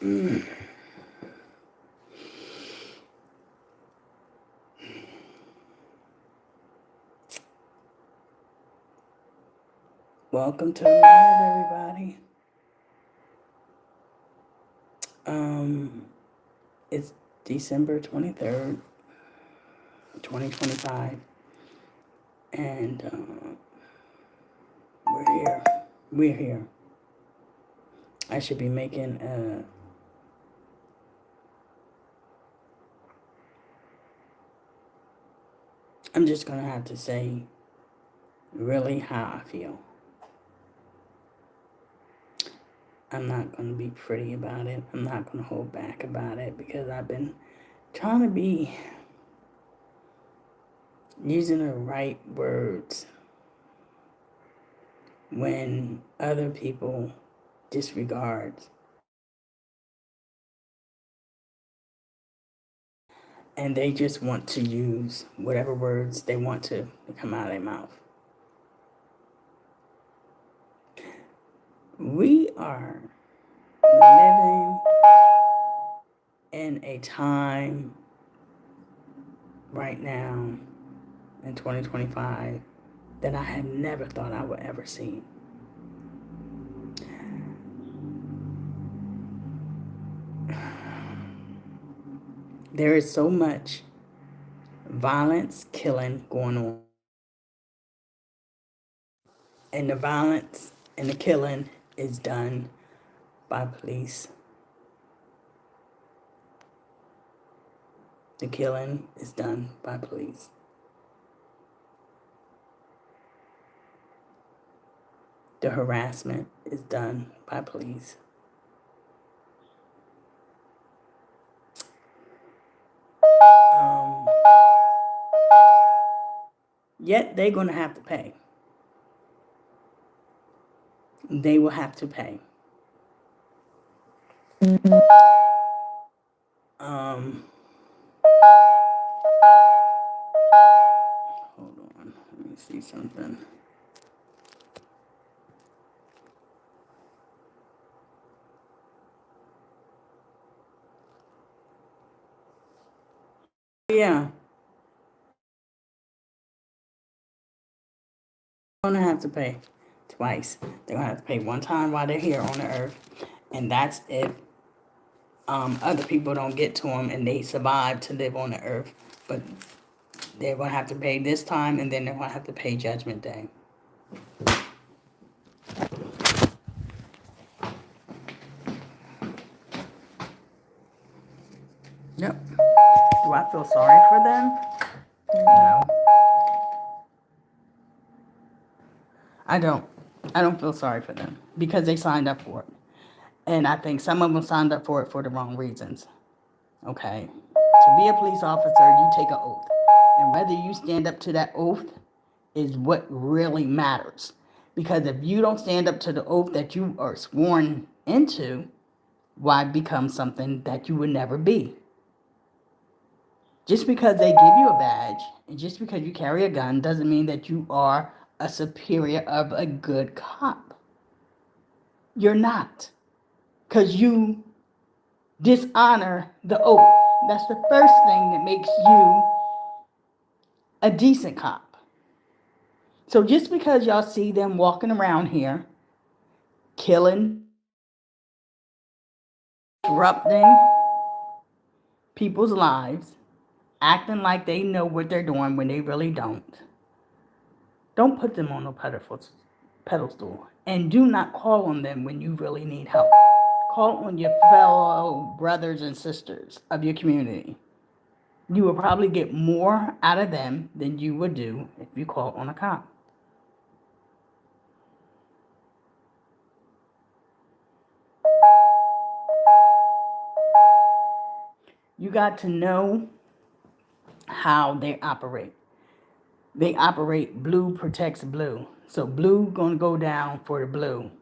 Welcome to the live, everybody. It's December 23rd, 2025, and we're here. We're here. I should be making I'm just gonna have to say really how I feel. I'm not gonna be pretty about it. I'm not gonna hold back about it because I've been trying to be using the right words when other people disregard and they just want to use whatever words they want to come out of their mouth. We are living in a time right now in 2025 that I have never thought I would ever see. There is so much violence, killing going on. And the violence and the killing is done by police. The killing is done by police. The harassment is done by police. Yet they're going to have to pay. They will have to pay. Hold on, let me see something. Yeah. They're going to have to pay twice. They're going to have to pay one time while they're here on the earth, and that's if other people don't get to them and they survive to live on the earth. But they're going to have to pay this time, and then they're going to have to pay Judgment Day. Yep. Do I feel sorry for them? No. I don't feel sorry for them because they signed up for it. And I think some of them signed up for it for the wrong reasons. Okay? To be a police officer, you take an oath. And whether you stand up to that oath is what really matters. Because if you don't stand up to the oath that you are sworn into, why become something that you would never be? Just because they give you a badge and just because you carry a gun doesn't mean that you are a superior of a good cop. You're not. Because you dishonor the oath. That's the first thing that makes you a decent cop. So just because y'all see them walking around here, killing, disrupting people's lives, acting like they know what they're doing when they really don't put them on no pedestal. And do not call on them when you really need help. Call on your fellow brothers and sisters of your community. You will probably get more out of them than you would do if you call on a cop. You got to know how they operate. They operate blue protects blue. So blue going to go down for the blue.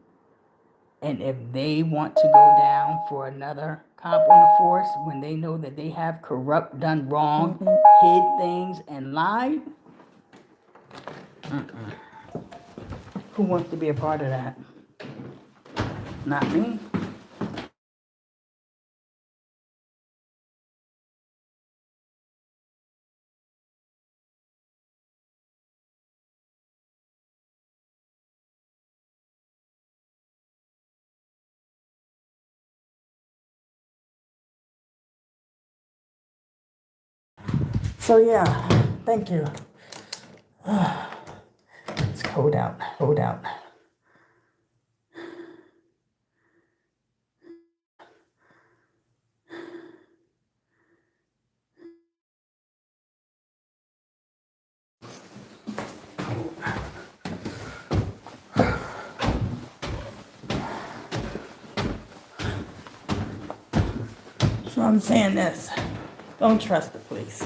And if they want to go down for another cop on the force when they know that they have corrupt, done wrong, hid things, and lied, who wants to be a part of that? Not me. So yeah, thank you. It's cold out, cold out. So I'm saying this, don't trust the police.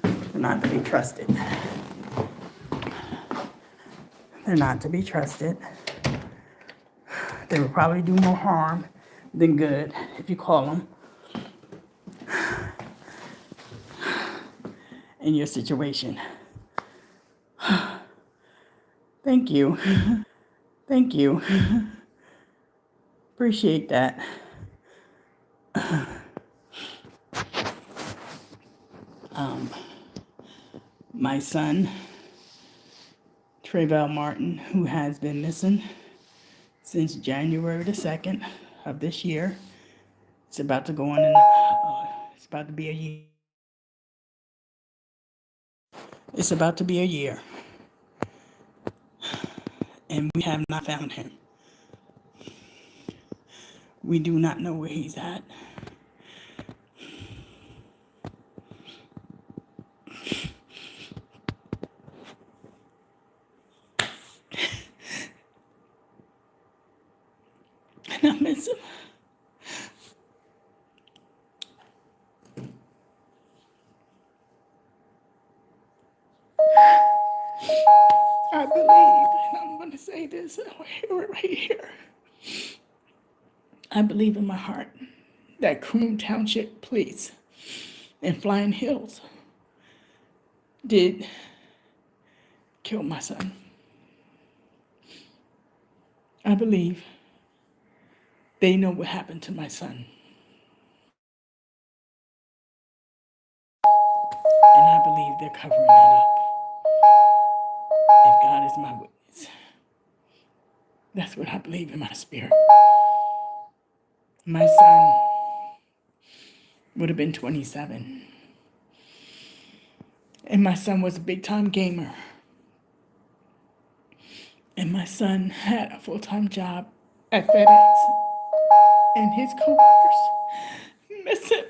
They're not to be trusted. They're not to be trusted. They will probably do more harm than good if you call them in your situation. Thank you. Thank you. Appreciate that. My son, Trayvell Martin, who has been missing since January the 2nd of this year. It's about to go on and it's about to be a year. It's about to be a year. And we have not found him. We do not know where he's at. And I miss him. I believe, and I'm going to say this, and I'll hear it right here. I believe in my heart that Croom Township Police in Flying Hills did kill my son. I believe they know what happened to my son. And I believe they're covering it up. If God is my witness, that's what I believe in my spirit. My son would have been 27. And my son was a big time gamer. And my son had a full time job at FedEx. And his coworkers miss him.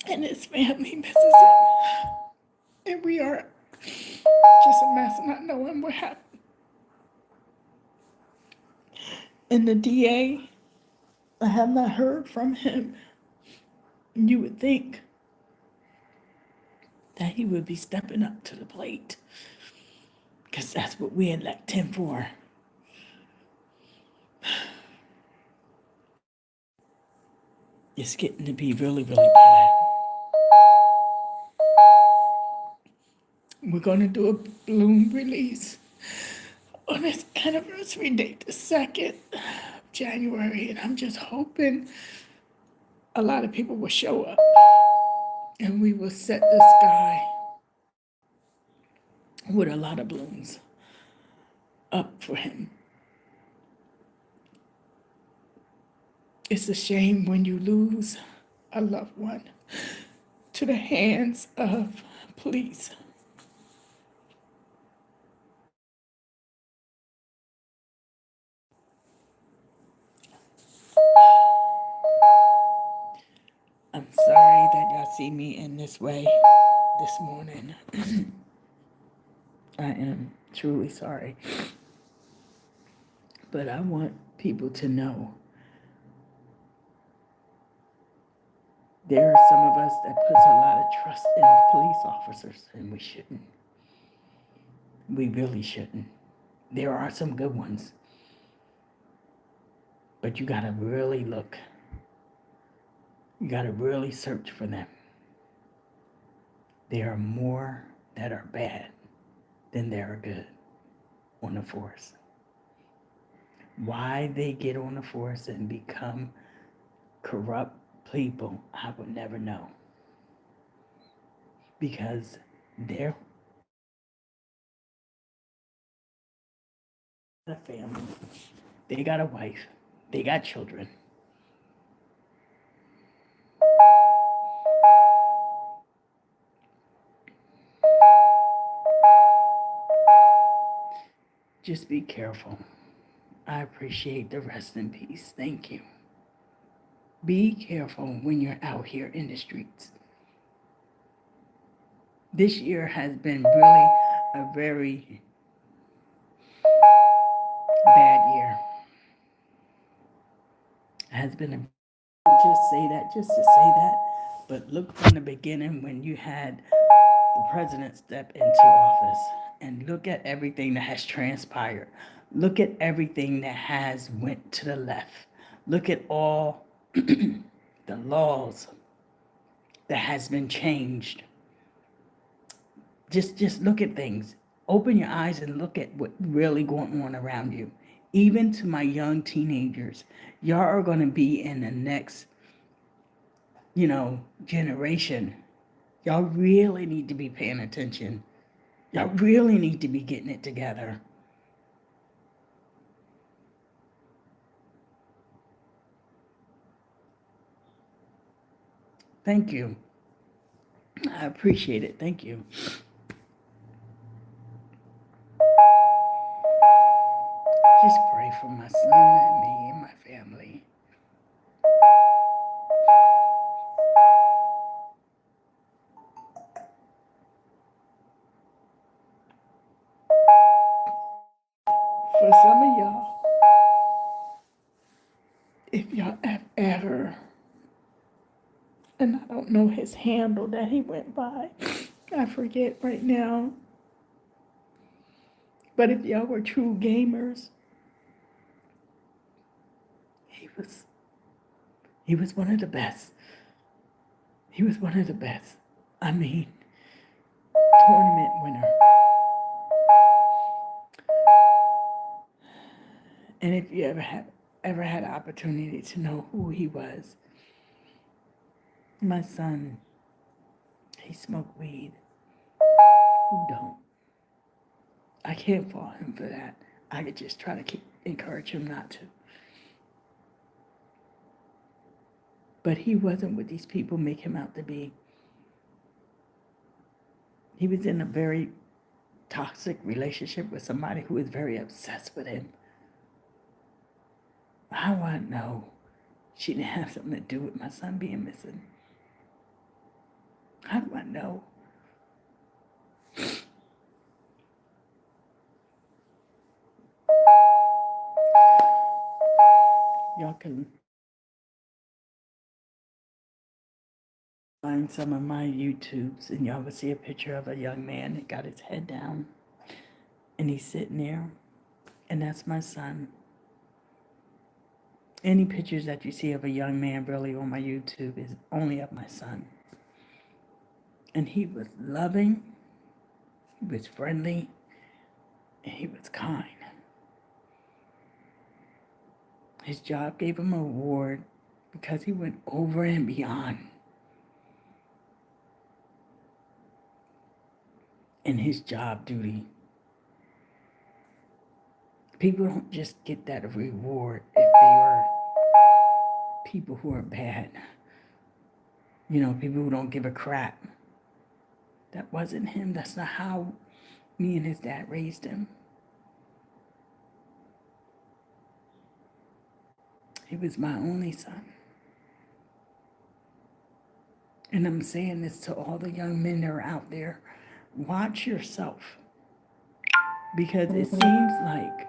And his family misses him. And we are just a mess not knowing what happened. And the DA, I have not heard from him. You would think that he would be stepping up to the plate, because that's what we elect him for. It's getting to be really, really bad. We're going to do a balloon release on his anniversary date, the 2nd of January, and I'm just hoping a lot of people will show up and we will set the sky with a lot of balloons up for him. It's a shame when you lose a loved one to the hands of police. I'm sorry that y'all see me in this way this morning. I am truly sorry. But I want people to know there are some of us that puts a lot of trust in police officers, and we shouldn't. We really shouldn't. There are some good ones, but you gotta really look. You gotta really search for them. There are more that are bad than there are good on the force. Why they get on the force and become corrupt people, I would never know. Because they're a family. They got a wife. They got children. Just be careful. I appreciate the rest in peace. Thank you. Be careful when you're out here in the streets. This year has been really a very bad year. It has been a just say that just to say that, but look from the beginning when you had the president step into office and look at everything that has transpired. Look at everything that has went to the left. Look at all the laws that has been changed. Just look at things. Open your eyes and look at what really going on around you. Even to my young teenagers, y'all are going to be in the next, generation. Y'all really need to be paying attention. Y'all really need to be getting it together. Thank you. I appreciate it. Thank you. Just pray for my son and me and my family. For some of y'all, if y'all have ever, and I don't know his handle that he went by, I forget right now, but if y'all were true gamers, he was he was one of the best. He was one of the best. I mean, tournament winner. And if you ever had an opportunity to know who he was, my son, he smoked weed. Who don't? I can't fault him for that. I could just try to encourage him not to. But he wasn't what these people make him out to be. He was in a very toxic relationship with somebody who was very obsessed with him. How do I know she didn't have something to do with my son being missing? How do I know? Y'all can find some of my YouTubes and y'all will see a picture of a young man that got his head down and he's sitting there, and that's my son. Any pictures that you see of a young man really on my YouTube is only of my son. And he was loving, he was friendly, and he was kind. His job gave him an award because he went over and beyond in his job duty. People don't just get that reward if they are people who are bad. People who don't give a crap. That wasn't him. That's not how me and his dad raised him. He was my only son. And I'm saying this to all the young men that are out there. Watch yourself. Because it seems like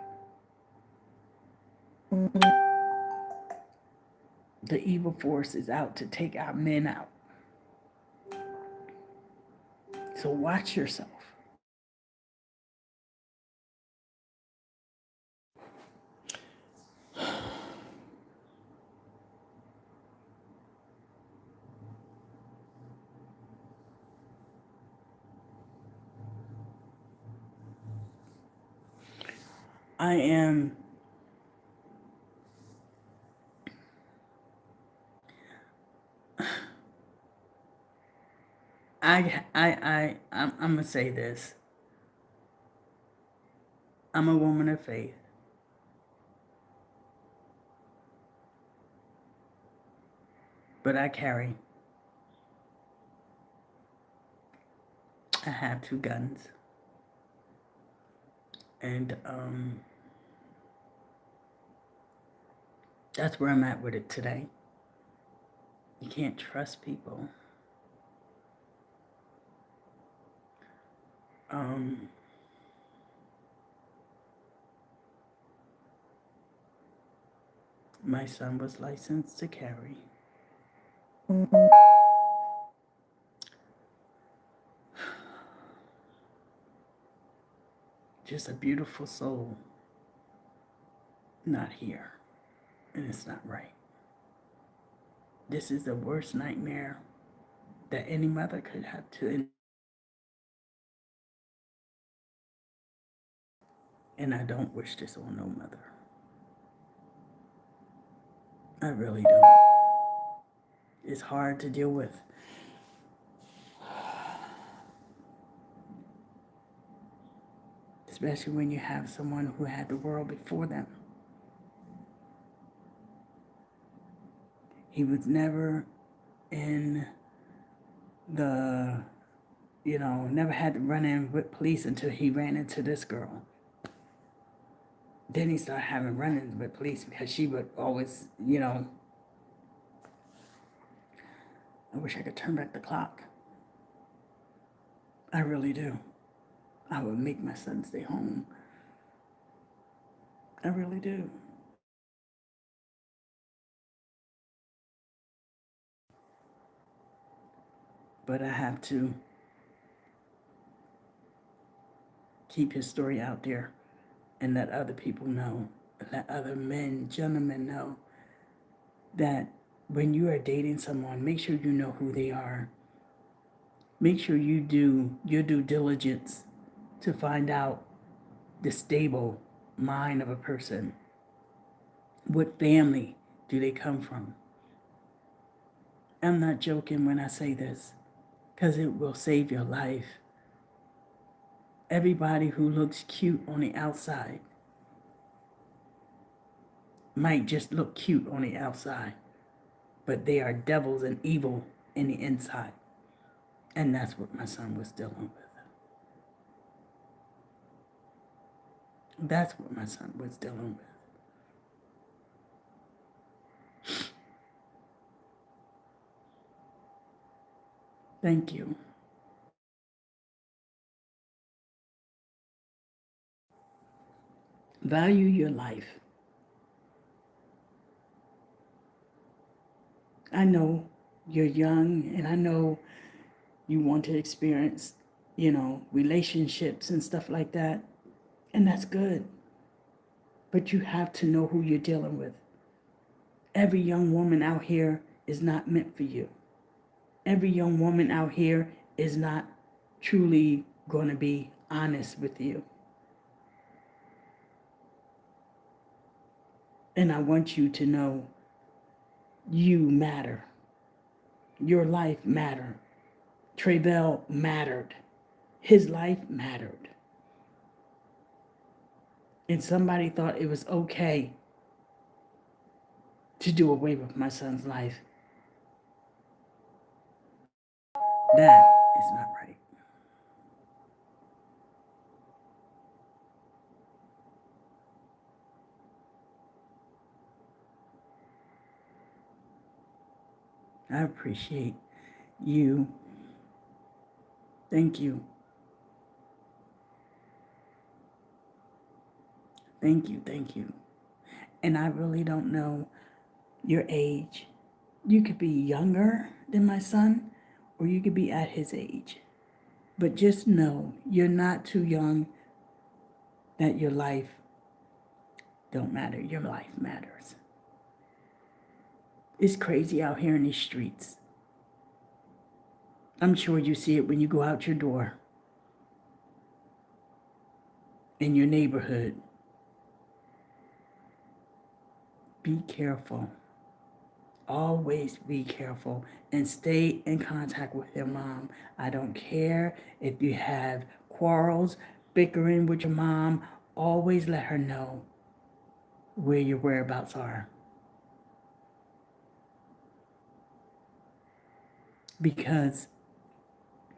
the evil force is out to take our men out. So watch yourself. I am I'm gonna say this. I'm a woman of faith. But I have 2 guns. And that's where I'm at with it today. You can't trust people. Um, my son was licensed to carry. Just a beautiful soul. Not here. And it's not right. This is the worst nightmare that any mother could have to. And I don't wish this on no mother. I really don't. It's hard to deal with. Especially when you have someone who had the world before them. He was never in the, never had to run in with police until he ran into this girl. Then he started having run-ins with police because she would always, I wish I could turn back the clock. I really do. I would make my son stay home. I really do. But I have to keep his story out there and let other people know, let other men, gentlemen know that when you are dating someone, make sure you know who they are. Make sure you do your due diligence to find out the stable mind of a person. What family do they come from? I'm not joking when I say this, because it will save your life. Everybody who looks cute on the outside might just look cute on the outside, but they are devils and evil in the inside. And that's what my son was dealing with. That's what my son was dealing with. Thank you. Value your life. I know you're young, and I know you want to experience, relationships and stuff like that. And that's good. But you have to know who you're dealing with. Every young woman out here is not meant for you. Every young woman out here is not truly going to be honest with you. And I want you to know you matter. Your life mattered. Trayvell mattered. His life mattered. And somebody thought it was okay to do away with my son's life. That is not right. I appreciate you. Thank you. Thank you. Thank you. And I really don't know your age. You could be younger than my son, or you could be at his age. But just know you're not too young that your life don't matter. Your life matters. It's crazy out here in these streets. I'm sure you see it when you go out your door in your neighborhood. Be careful. Always be careful and stay in contact with your mom. I don't care if you have quarrels, bickering with your mom. Always let her know where your whereabouts are. because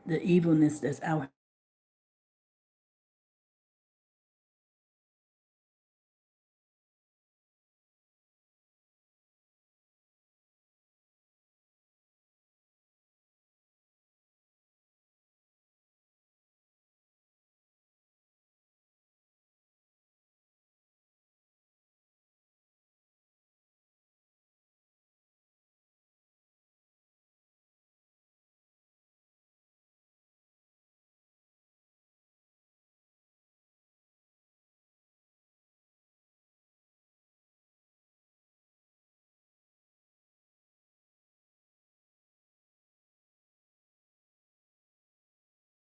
the evilness that's out